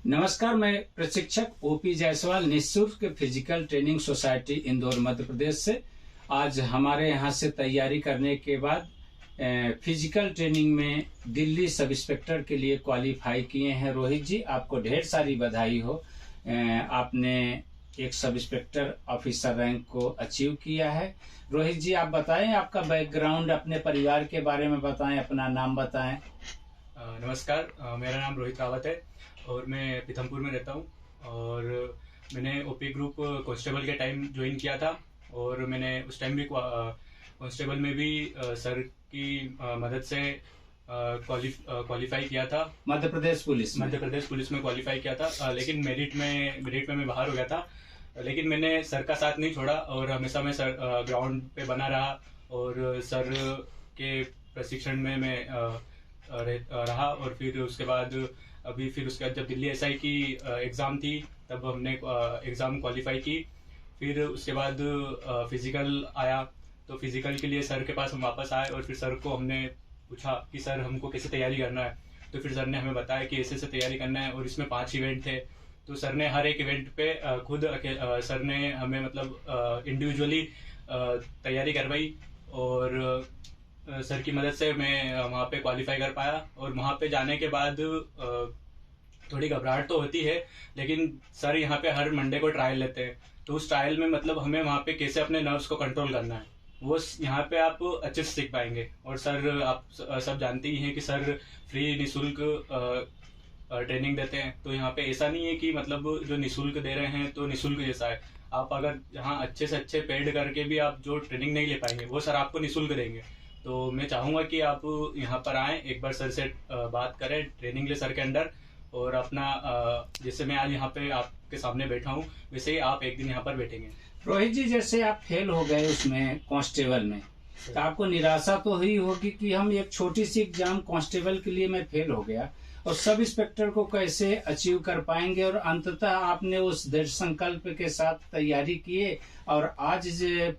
नमस्कार, मैं प्रशिक्षक ओपी जायसवाल, निःशुल्क physical training society Indore Madhya Pradesh से। आज हमारे यहाँ से तैयारी करने के बाद फिजिकल ट्रेनिंग में दिल्ली सब इंस्पेक्टर के लिए क्वालिफाई किए हैं रोहित जी। आपको ढेर सारी बधाई हो। आपने एक सब इंस्पेक्टर ऑफिसर रैंक को अचीव किया है। रोहित जी, आप बताएं आपका बैकग्राउंड, अपने परिवार के बारे में बताएं, अपना नाम बताएं। नमस्कार, मेरा नाम रोहित रावत है और मैं पीथमपुर में रहता हूँ। और मैंने ओपी ग्रुप कांस्टेबल के टाइम ज्वाइन किया था और मैंने उस टाइम भी कांस्टेबल में भी सर की मदद से क्वालिफाई किया था। मध्य प्रदेश पुलिस में क्वालिफाई किया था, लेकिन मेरिट में मैं बाहर हो गया था। लेकिन मैंने सर का साथ नहीं छोड़ा और हमेशा मैं सर ग्राउंड पे बना रहा और सर के प्रशिक्षण में मैं रहा। और फिर उसके बाद जब दिल्ली एसआई की एग्ज़ाम थी तब हमने एग्ज़ाम क्वालिफाई की। फिर उसके बाद फिज़िकल आया, तो फिज़िकल के लिए सर के पास हम वापस आए और फिर सर को हमने पूछा कि सर हमको कैसे तैयारी करना है। तो फिर सर ने हमें बताया कि ऐसे तैयारी करना है और इसमें 5 इवेंट थे। तो सर ने हर एक इवेंट पे खुद सर ने हमें मतलब इंडिविजुअली तैयारी करवाई और सर की मदद से मैं वहाँ पे क्वालिफाई कर पाया। और वहाँ पे जाने के बाद थोड़ी घबराहट तो होती है, लेकिन सर यहाँ पे हर मंडे को ट्रायल लेते हैं। तो उस ट्रायल में मतलब हमें वहाँ पे कैसे अपने नर्व्स को कंट्रोल करना है वो यहाँ पे आप अच्छे से सीख पाएंगे। और सर आप सब जानते ही हैं कि सर फ्री निःशुल्क ट्रेनिंग देते हैं। तो यहाँ पे ऐसा नहीं है कि मतलब जो निःशुल्क दे रहे हैं तो निःशुल्क जैसा है। आप अगर यहाँ अच्छे से अच्छे पेड करके भी आप जो ट्रेनिंग नहीं ले पाएंगे वो सर आपको निःशुल्क देंगे। तो मैं चाहूँगा कि आप यहाँ पर आएँ, एक बार सर से बात करें, ट्रेनिंग ले सर के अंडर। और अपना जैसे मैं आज यहाँ पे आपके सामने बैठा हूँ वैसे ही आप एक दिन यहाँ पर बैठेंगे। रोहित जी, जैसे आप फेल हो गए उसमें कांस्टेबल में, तो आपको निराशा तो हुई होगी कि हम एक छोटी सी एग्जाम कांस्टेबल के लिए मैं फेल हो गया और सब इंस्पेक्टर को कैसे अचीव कर पाएंगे। और अंततः आपने उस दृढ़ संकल्प के साथ तैयारी किए और आज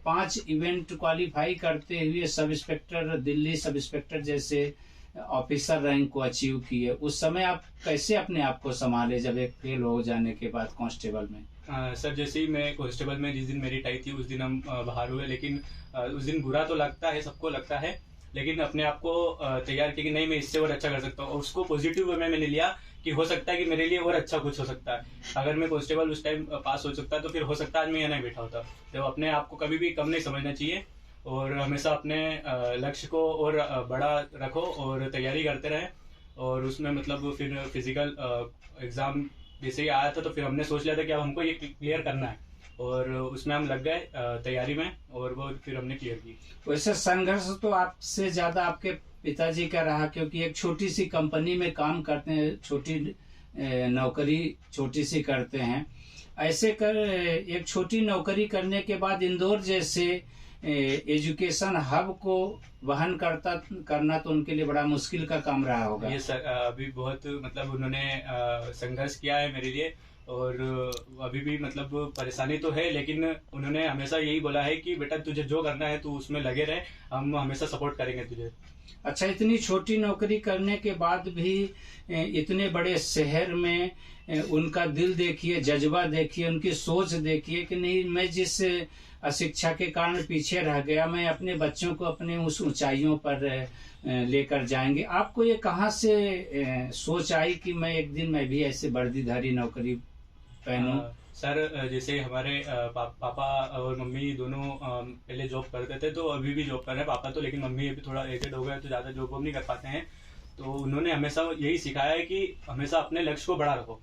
5 इवेंट क्वालिफाई करते हुए sub inspector, Delhi sub inspector जैसे ऑफिसर रैंक को अचीव किए। उस समय आप कैसे अपने आप को संभाले जब एक फेल हो जाने के बाद कांस्टेबल में? सर, जैसे ही मैं कांस्टेबल में जिस दिन मेरिट आई थी उस दिन हम बाहर हुए। लेकिन उस दिन बुरा तो लगता है, सबको लगता है, लेकिन अपने आप को तैयार किया कि नहीं मैं इससे और अच्छा कर सकता हूँ। और उसको पॉजिटिव वे में मैंने लिया कि हो सकता है कि मेरे लिए और अच्छा कुछ हो सकता है। अगर मैं कांस्टेबल उस टाइम पास हो सकता तो फिर हो सकता है आज मैं यहाँ नहीं बैठा होता। तो अपने आप को कभी भी कम नहीं समझना चाहिए और हमेशा अपने लक्ष्य को और बड़ा रखो और तैयारी करते रहें। और उसमें मतलब फिर फिजिकल एग्ज़ाम जैसे ही आया था तो फिर हमने सोच लिया था कि अब हमको ये क्लियर करना है और उसमें हम लग गए तैयारी में और वो फिर हमने क्लियर की। वैसे संघर्ष तो आपसे ज्यादा आपके पिताजी का रहा, क्योंकि एक छोटी सी कंपनी में काम करते हैं, छोटी नौकरी छोटी सी करते हैं। ऐसे कर एक छोटी नौकरी करने के बाद इंदौर जैसे एजुकेशन हब को वहन करना तो उनके लिए बड़ा मुश्किल का काम रहा होगा। ये सर अभी बहुत मतलब उन्होंने संघर्ष किया है मेरे लिए और अभी भी मतलब परेशानी तो है, लेकिन उन्होंने हमेशा यही बोला है कि बेटा तुझे जो करना है तू उसमें लगे रहे, हम हमेशा सपोर्ट करेंगे तुझे। अच्छा, इतनी छोटी नौकरी करने के बाद भी इतने बड़े शहर में उनका दिल देखिए, जज्बा देखिए, उनकी सोच देखिए कि नहीं मैं जिस अशिक्षा के कारण पीछे रह गया, मैं अपने बच्चों को अपने उस ऊंचाइयों पर लेकर जाएंगे। आपको ये कहाँ से सोच आई कि मैं एक दिन मैं भी ऐसे वर्दीधारी नौकरी पहनूं? सर, जैसे हमारे पापा और मम्मी दोनों पहले जॉब करते थे, तो अभी भी जॉब कर रहे हैं पापा तो, लेकिन मम्मी अभी थोड़ा एजेड हो गए तो ज़्यादा जॉब नहीं कर पाते हैं। तो उन्होंने हमेशा यही सिखाया है कि हमेशा अपने लक्ष्य को बड़ा रखो।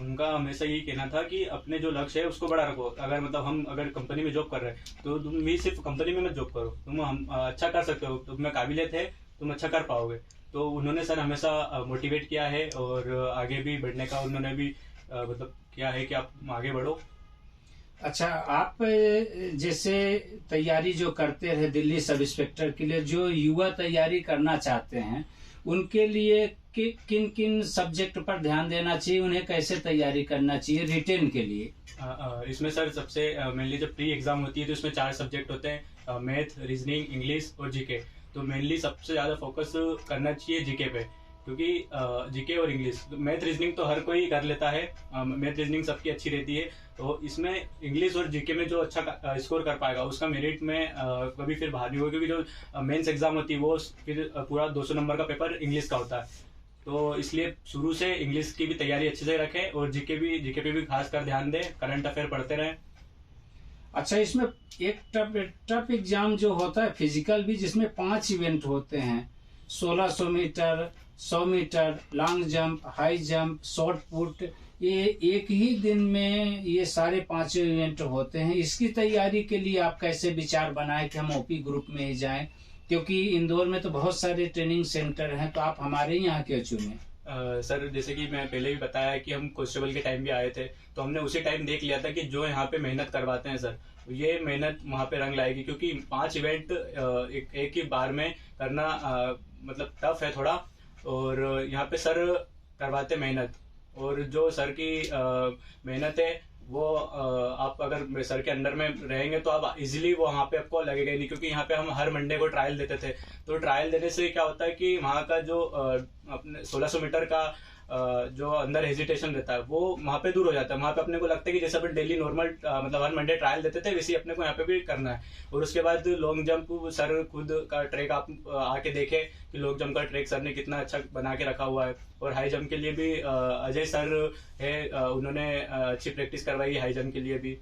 उनका हमेशा यही कहना था कि अपने जो लक्ष्य है उसको बड़ा रखो। अगर मतलब हम अगर कंपनी में जॉब कर रहे हैं तो तुम भी सिर्फ कंपनी में मत जॉब करो, तुम अच्छा कर सकते हो, तुम्हें काबिलियत है, तुम अच्छा कर पाओगे। तो उन्होंने सर हमेशा मोटिवेट किया है और आगे भी बढ़ने का उन्होंने भी मतलब किया है कि आप आगे बढ़ो। अच्छा, आप जैसे तैयारी जो करते रहे दिल्ली सब इंस्पेक्टर के लिए, जो युवा तैयारी करना चाहते हैं उनके लिए किन किन सब्जेक्ट पर ध्यान देना चाहिए, उन्हें कैसे तैयारी करना चाहिए रिटेन के लिए? इसमें सर सबसे मेनली जब प्री एग्जाम होती है तो इसमें 4 सब्जेक्ट होते हैं, मैथ, रीजनिंग, इंग्लिश और जीके। तो मेनली सबसे ज़्यादा फोकस करना चाहिए जीके पे क्योंकि जीके और इंग्लिश, मैथ रीजनिंग तो हर कोई कर लेता है, मैथ रीजनिंग सबकी अच्छी रहती है, तो इसमें इंग्लिश और जीके में जो अच्छा स्कोर कर पाएगा उसका मेरिट में कभी फिर बाहर नहीं होगा, क्योंकि जो मेंस एग्जाम होती है वो फिर पूरा 200 नंबर का पेपर इंग्लिश का होता है। तो इसलिए शुरू से इंग्लिश की भी तैयारी अच्छे से रखें और जीके पे भी खास कर ध्यान दें, करंट अफेयर पढ़ते रहें। अच्छा, इसमें एक टफ एग्जाम जो होता है फिजिकल भी, जिसमें 5 इवेंट होते हैं, 1600 meter, 100 meter, long jump, high jump, shot put, ये एक ही दिन में ये सारे 5 इवेंट होते हैं। इसकी तैयारी के लिए आप कैसे विचार बनाए कि हम ओपी ग्रुप में ही जाएं, क्योंकि इंदौर में तो बहुत सारे ट्रेनिंग सेंटर हैं, तो आप हमारे यहाँ क्यों चुने? सर, जैसे कि मैं पहले भी बताया कि हम कांस्टेबल के टाइम भी आए थे, तो हमने उसी टाइम देख लिया था कि जो यहाँ पे मेहनत करवाते हैं सर, ये मेहनत वहाँ पे रंग लाएगी, क्योंकि 5 इवेंट एक ही बार में करना मतलब टफ है थोड़ा, और यहाँ पे सर करवाते मेहनत, और जो सर की मेहनत है वो आप अगर सर के अंडर में रहेंगे तो आप इजीली वो वहाँ पे आपको लगेगा ही नहीं, क्योंकि यहाँ पे हम हर मंडे को ट्रायल देते थे। तो ट्रायल देने से क्या होता है कि वहाँ का जो अपने 1600 मीटर का जो अंदर हेजिटेशन रहता है वो वहाँ पे दूर हो जाता है। वहाँ पे अपने को लगता है कि जैसे अपन डेली नॉर्मल मतलब हर मंडे ट्रायल देते थे, वैसे ही अपने को यहाँ पे भी करना है। और उसके बाद लॉन्ग जंप सर खुद का ट्रैक आप आके देखे कि लॉन्ग जंप का ट्रैक सर ने कितना अच्छा बना के रखा हुआ है। और हाई जंप के लिए भी अजय सर है, उन्होंने अच्छी प्रैक्टिस करवाई है हाई जंप के लिए भी।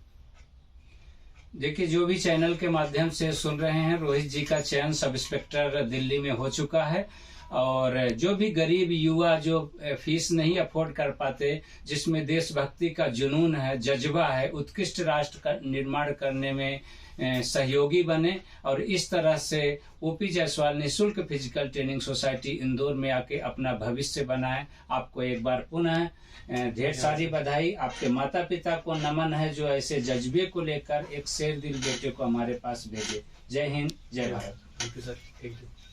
देखिए, जो भी चैनल के माध्यम से सुन रहे हैं, रोहित जी का चयन सब इंस्पेक्टर दिल्ली में हो चुका है। और जो भी गरीब युवा जो फीस नहीं अफोर्ड कर पाते, जिसमें देशभक्ति का जुनून है, जज्बा है, उत्कृष्ट राष्ट्र का निर्माण करने में सहयोगी बने, और इस तरह से ओपी जायसवाल निःशुल्क फिजिकल ट्रेनिंग सोसाइटी इंदौर में आके अपना भविष्य बनाए। आपको एक बार पुनः ढेर सारी बधाई। आपके माता पिता को नमन है जो ऐसे जज्बे को लेकर एक शेर दिल बेटे को हमारे पास भेजे। जय हिंद, जय Bharat. Thank you sir, thank you.